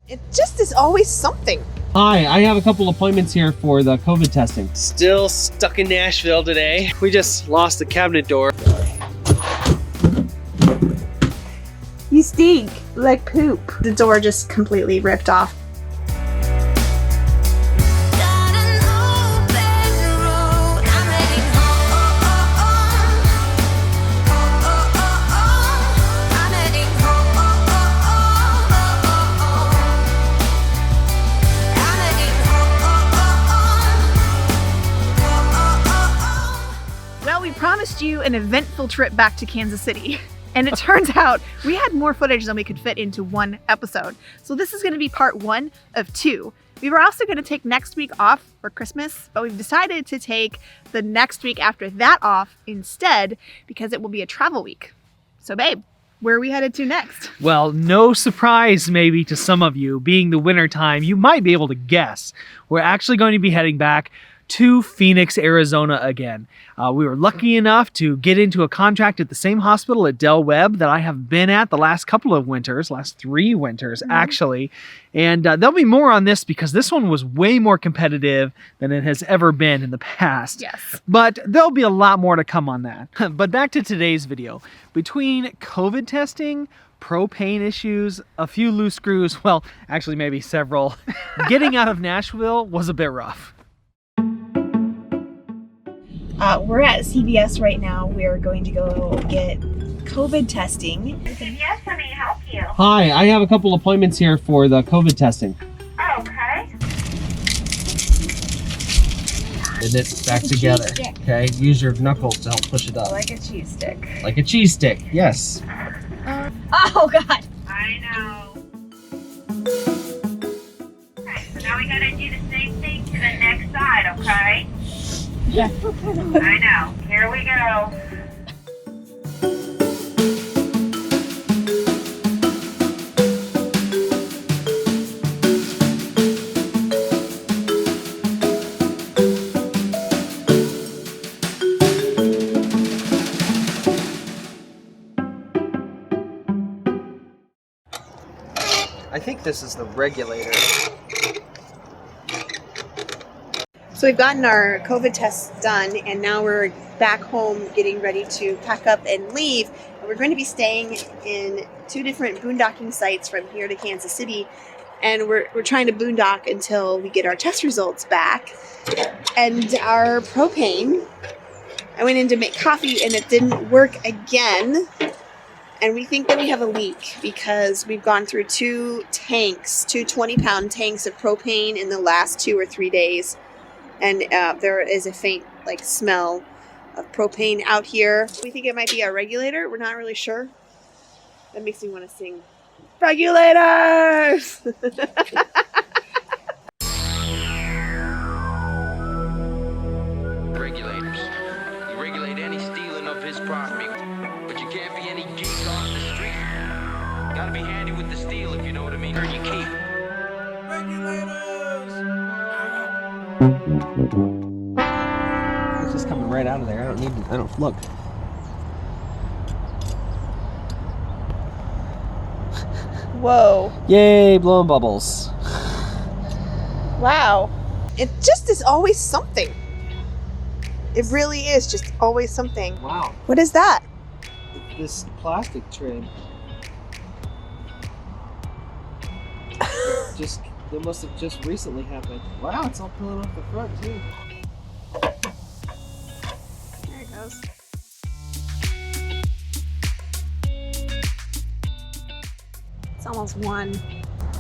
It just is always something. Hi, I have a couple appointments here for the COVID testing. Still stuck in Nashville today. We just lost the cabinet door. You stink like poop. The door just completely ripped off. Well, we promised you an eventful trip back to Kansas City. And it turns out we had more footage than we could fit into one episode. So this is going to be part 1 of 2. We were also going to take next week off for Christmas, but we've decided to take the next week after that off instead because it will be a travel week. So babe, where are we headed to next? Well, no surprise maybe to some of you, being the winter time, you might be able to guess. We're actually going to be heading back to Phoenix, Arizona again. We were lucky enough to get into a contract at the same hospital at Del Webb that I have been at the last couple of winters, last 3 winters actually. And there'll be more on this because this one was way more competitive than it has ever been in the past. Yes. But there'll be a lot more to come on that. But back to today's video. Between COVID testing, propane issues, a few loose screws, well, actually maybe several, getting out of Nashville was a bit rough. We're at CVS right now. We're going to go get COVID testing. Yes, let me help you. Hi, I have a couple appointments here for the COVID testing. Okay. And it's back together. Okay, use your knuckles to help push it up. Like a cheese stick. Like a cheese stick, yes. Oh God. I know. Okay, so now we gotta do the same thing to the next side, okay? Yeah. I know. Here we go. I think this is the regulator. So we've gotten our COVID tests done, and now we're back home getting ready to pack up and leave. And we're going to be staying in 2 different boondocking sites from here to Kansas City, and we're trying to boondock until we get our test results back. And our propane, I went in to make coffee and it didn't work again. And we think that we have a leak because we've gone through 2 tanks, 2 20-pound tanks of propane in the last 2 or 3 days. And there is a faint smell of propane out here. We think it might be our regulator. We're not really sure. That makes me want to sing, regulators! Regulators. You regulate any stealing of his property, but you can't be any geek off the street. Gotta be handy with the steel, if you know what I mean. Earn your keep. It's just coming right out of there. I don't look. Whoa. Yay, blowing bubbles. Wow. It just is always something. It really is just always something. Wow, What is that? this plastic trim. It must have just recently happened. Wow, it's all peeling off the front too. There it goes. It's almost 1.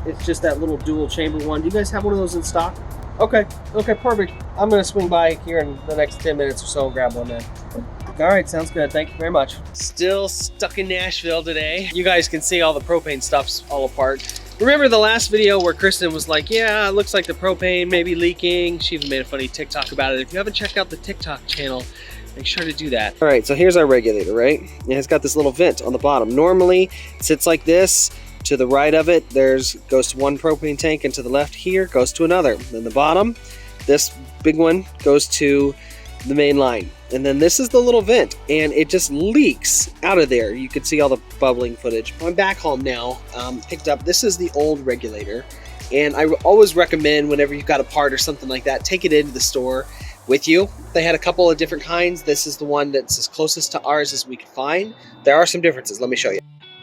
It's just that little dual chamber one. Do you guys have one of those in stock? Okay, perfect. I'm gonna swing by here in the next 10 minutes or so and grab one then. All right, sounds good. Thank you very much. Still stuck in Nashville today. You guys can see all the propane stuff's all apart. Remember the last video where Kristen was like, yeah, it looks like the propane may be leaking. She even made a funny TikTok about it. If you haven't checked out the TikTok channel, make sure to do that. All right, so here's our regulator, right? And it's got this little vent on the bottom. Normally, it sits like this. To the right of it, goes to one propane tank, and to the left here goes to another. Then the bottom, this big one goes to the main line. And then this is the little vent, and it just leaks out of there. You can see all the bubbling footage. I'm back home now, picked up, this is the old regulator. And I always recommend whenever you've got a part or something like that, take it into the store with you. They had a couple of different kinds. This is the one that's as closest to ours as we could find. There are some differences, let me show you.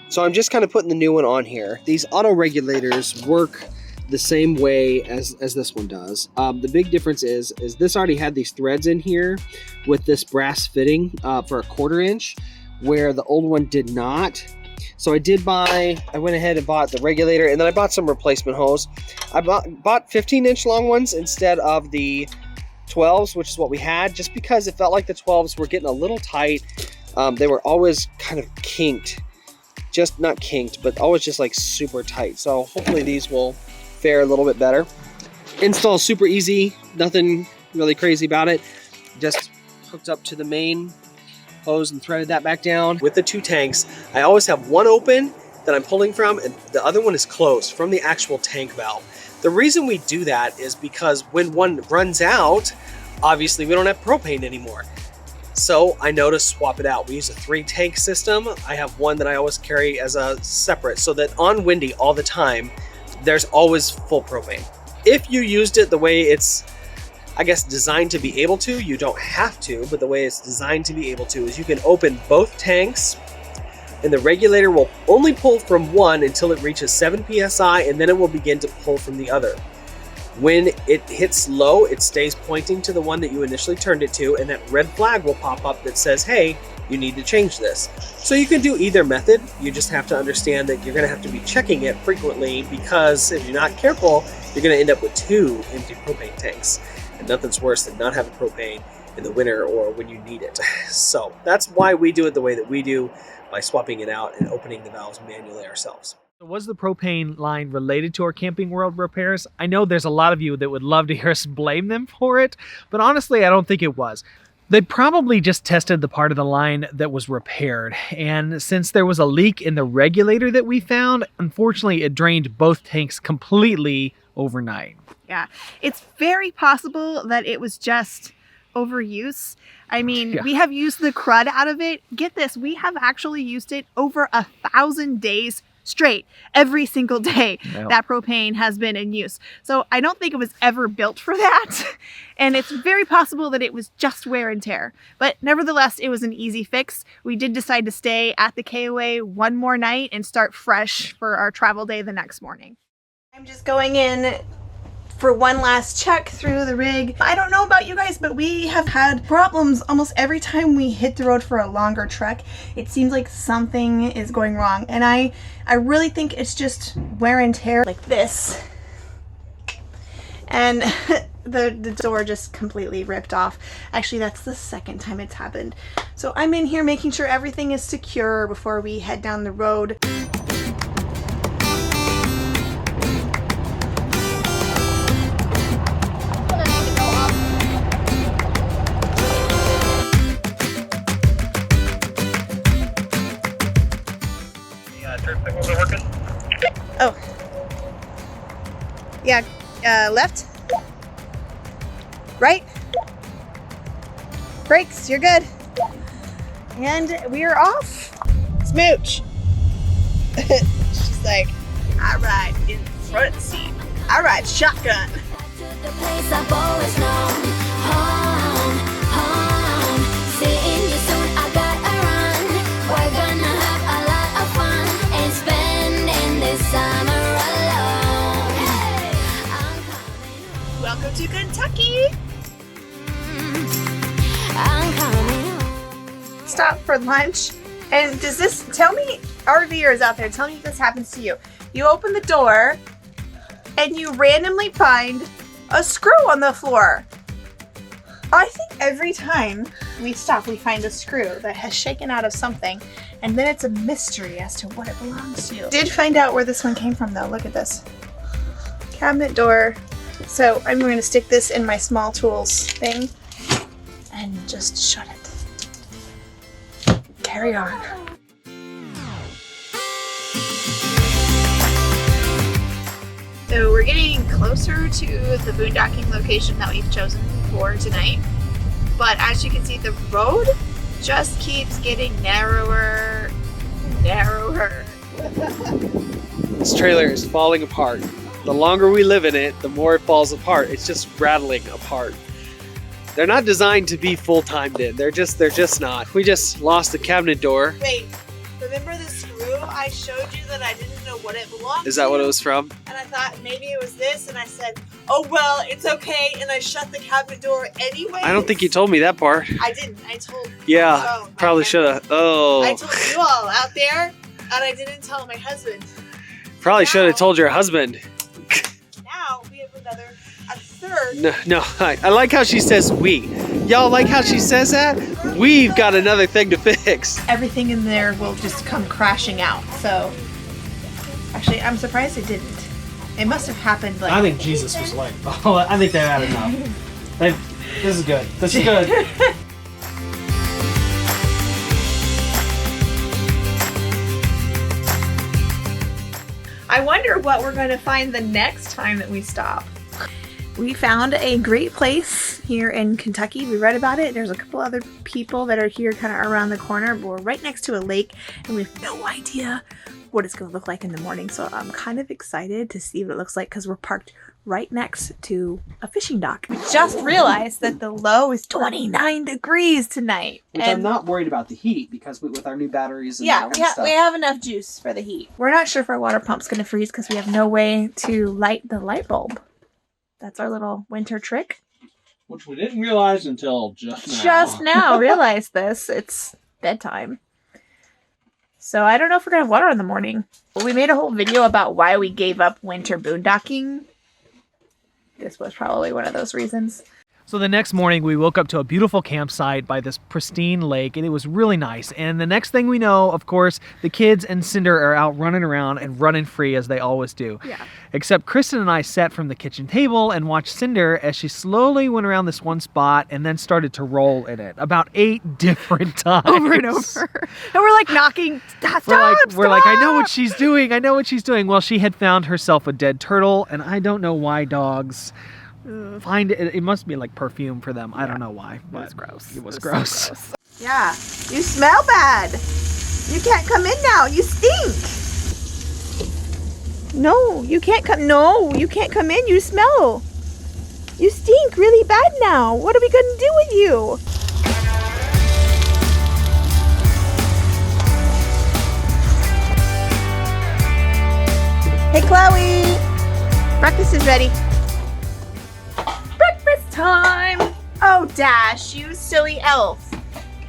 So I'm just kind of putting the new one on here. These auto regulators work the same way as this one does. The big difference is this already had these threads in here with this brass fitting for a 1/4 inch, where the old one did not. So I went ahead and bought the regulator, and then I bought some replacement hose. I bought 15-inch long ones instead of the 12s, which is what we had, just because it felt like the 12s were getting a little tight. They were always kind of kinked. Just not kinked, but always just like super tight. So hopefully these will fare a little bit better. Install super easy, nothing really crazy about it. Just hooked up to the main hose and threaded that back down. With the 2 tanks, I always have one open that I'm pulling from, and the other one is closed from the actual tank valve. The reason we do that is because when one runs out, obviously we don't have propane anymore. So I know to swap it out. We use a 3-tank system. I have one that I always carry as a separate, so that on windy all the time, there's always full propane. If you used it the way it's, I guess, designed to be able to, you don't have to, but the way it's designed to be able to is you can open both tanks, and the regulator will only pull from one until it reaches 7 psi, and then it will begin to pull from the other. When it hits low, it stays pointing to the one that you initially turned it to, and that red flag will pop up that says, hey, you need to change this. So you can do either method. You just have to understand that you're going to have to be checking it frequently, because if you're not careful, you're going to end up with 2 empty propane tanks. And nothing's worse than not having propane in the winter or when you need it. So that's why we do it the way that we do, by swapping it out and opening the valves manually ourselves. Was the propane line related to our Camping World repairs? I know there's a lot of you that would love to hear us blame them for it, but honestly, I don't think it was. They probably just tested the part of the line that was repaired, and since there was a leak in the regulator that we found, unfortunately it drained both tanks completely overnight. Yeah, it's very possible that it was just overuse. I mean, we have used the crud out of it. Get this, we have actually used it over 1,000 days straight. Every single day that propane has been in use. So I don't think it was ever built for that. And it's very possible that it was just wear and tear. But nevertheless, it was an easy fix. We did decide to stay at the KOA one more night and start fresh for our travel day the next morning. I'm just going in for one last check through the rig. I don't know about you guys, but we have had problems almost every time we hit the road for a longer trek. It seems like something is going wrong, and I really think it's just wear and tear like this. And the door just completely ripped off. Actually, that's the second time it's happened. So I'm in here making sure everything is secure before we head down the road. Oh. Yeah, left. Right. Brakes, you're good. And we're off. Smooch. She's like, I ride in the front seat. I ride shotgun. The place I've always known. Home, home. Seeing you soon, I gotta run. We're gonna have a lot of fun and spending this summer alone. Hey, I'm coming home. Welcome to Kentucky. I'm coming home. Stop for lunch. And does this, tell me, RVers out there, tell me if this happens to you. You open the door and you randomly find a screw on the floor. I think every time we stop, we find a screw that has shaken out of something, and then it's a mystery as to what it belongs to. Did find out where this one came from though. Look at this. Cabinet door. So I'm going to stick this in my small tools thing and just shut it. Carry on. So we're getting closer to the boondocking location that we've chosen for tonight. but as you can see, the road just keeps getting narrower, narrower. This trailer is falling apart. The longer we live in it, the more it falls apart. It's just rattling apart. They're not designed to be full-timed in. They're just not. We just lost the cabinet door. Wait, remember the screw I showed you that I didn't know what it belonged to? Is that what it was from? And I thought maybe it was this, and I said, oh well, it's okay, and I shut the cabinet door anyway. I don't think you told me that part. I didn't. I told Yeah, oh, probably okay. should have. Oh. I told you all out there, and I didn't tell my husband. Probably should have told your husband. Now we have a third. No, I like how she says we. Y'all like how she says that? We've got another thing to fix. Everything in there will just come crashing out. So, actually, I'm surprised it didn't. It must have happened like. I think Jesus was like, oh, I think they've had enough. This is good. This is good. I wonder what we're going to find the next time that we stop. We found a great place here in Kentucky. We read about it. There's a couple other people that are here kind of around the corner. But we're right next to a lake and we have no idea what it's going to look like in the morning. So I'm kind of excited to see what it looks like because we're parked right next to a fishing dock. We just realized that the low is 29 degrees tonight. Which I'm not worried about the heat because with our new batteries and Yeah, that kind of stuff. we have enough juice for the heat. We're not sure if our water pump's going to freeze because we have no way to light the light bulb. That's our little winter trick. Which we didn't realize until just now. Just now realized this. It's bedtime. So I don't know if we're going to have water in the morning. We made a whole video about why we gave up winter boondocking. This was probably one of those reasons. So the next morning, we woke up to a beautiful campsite by this pristine lake, and it was really nice. And the next thing we know, of course, the kids and Cinder are out running around and running free as they always do. Yeah. Except Kristen and I sat from the kitchen table and watched Cinder as she slowly went around this one spot and then started to roll in it about 8 different times. Over and over. And we're like knocking, stop, We're like, I know what she's doing. I know what she's doing. Well, she had found herself a dead turtle, and I don't know why dogs find it. It must be like perfume for them. I don't know why. But It was gross. It was so gross. gross. Yeah. You smell bad. You can't come in now. You stink. No, you can't come. No, you can't come in. You smell. You stink really bad now. What are we going to do with you? Hey, Chloe. Breakfast is ready. Breakfast time. Oh, Dash, you silly elf.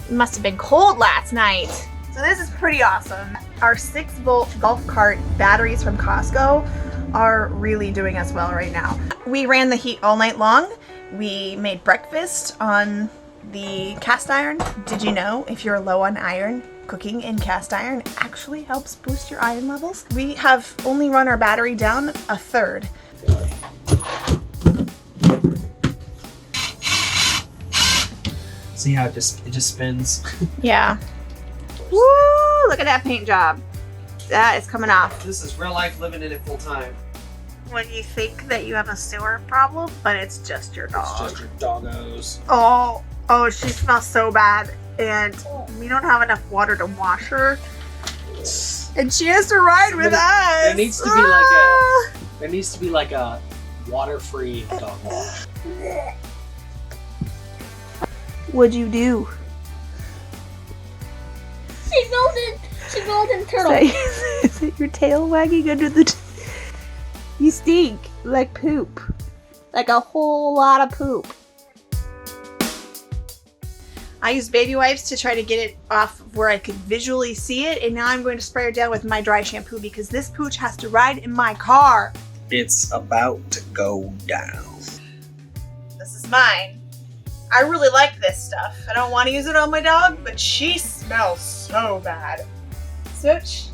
It must have been cold last night. So this is pretty awesome. Our 6-volt golf cart batteries from Costco are really doing us well right now. We ran the heat all night long. We made breakfast on the cast iron. Did you know if you're low on iron, cooking in cast iron actually helps boost your iron levels? We have only run our battery down a third. See how it just spins? Yeah. Woo! Look at that paint job. That is coming off. This is real life living in it full time. When you think that you have a sewer problem, but it's just your dog. It's just your doggos. Oh, she smells so bad. And we don't have enough water to wash her. And she has to ride with us. There needs to be there needs to be like a water-free dog wash. What'd you do? She golden turtle. Is it your tail wagging under the... You stink like poop. Like a whole lot of poop. I used baby wipes to try to get it off where I could visually see it, and now I'm going to spray her down with my dry shampoo because this pooch has to ride in my car. It's about to go down. This is mine. I really like this stuff. I don't want to use it on my dog, but she smells so bad. Switch,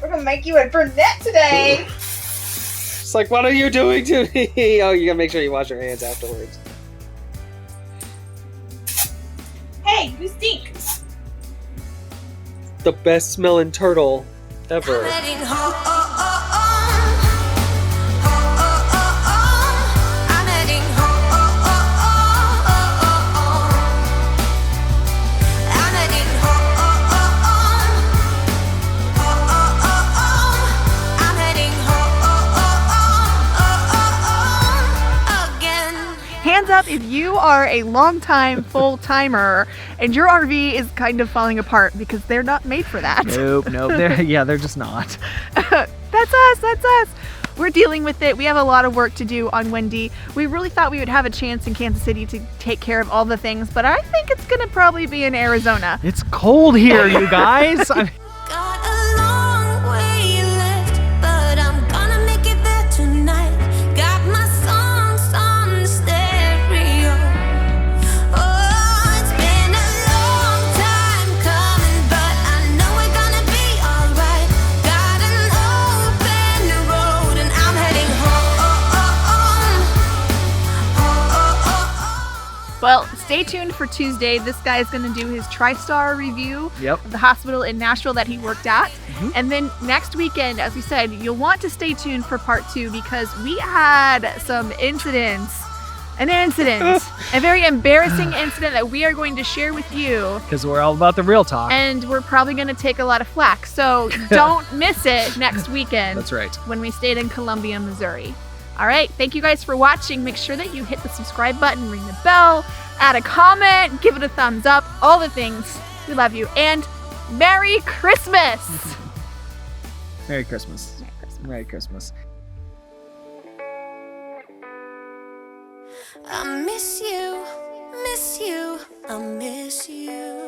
we're gonna make you a brunette today. It's like, what are you doing to me? Oh, you gotta make sure you wash your hands afterwards. Hey, you stink. The best smelling turtle ever. I'm heading home. I'm heading home. hands up if you are a long-time full-timer and your RV is kind of falling apart because they're not made for that. Nope. They're just not. That's us. We're dealing with it. We have a lot of work to do on Wendy. We really thought we would have a chance in Kansas City to take care of all the things, but I think it's gonna probably be in Arizona. It's cold here, you guys. Got a long way left, but I'm gonna make it there tonight. Got my songs on the stereo. Oh, it's been a long time coming, but I know we're gonna be alright. Got an open road, and I'm heading home. Well, stay tuned for Tuesday. This guy is going to do his TriStar review of the hospital in Nashville that he worked at. And then next weekend, as we said, you'll want to stay tuned for part 2 because we had some incidents. A very embarrassing incident that we are going to share with you. Because we're all about the real talk. And we're probably going to take a lot of flack. So don't miss it next weekend. That's right. When we stayed in Columbia, Missouri. All right, thank you guys for watching. Make sure that you hit the subscribe button, ring the bell, add a comment, give it a thumbs up, all the things. We love you. And Merry Christmas! Merry Christmas. Merry Christmas. I miss you, I miss you.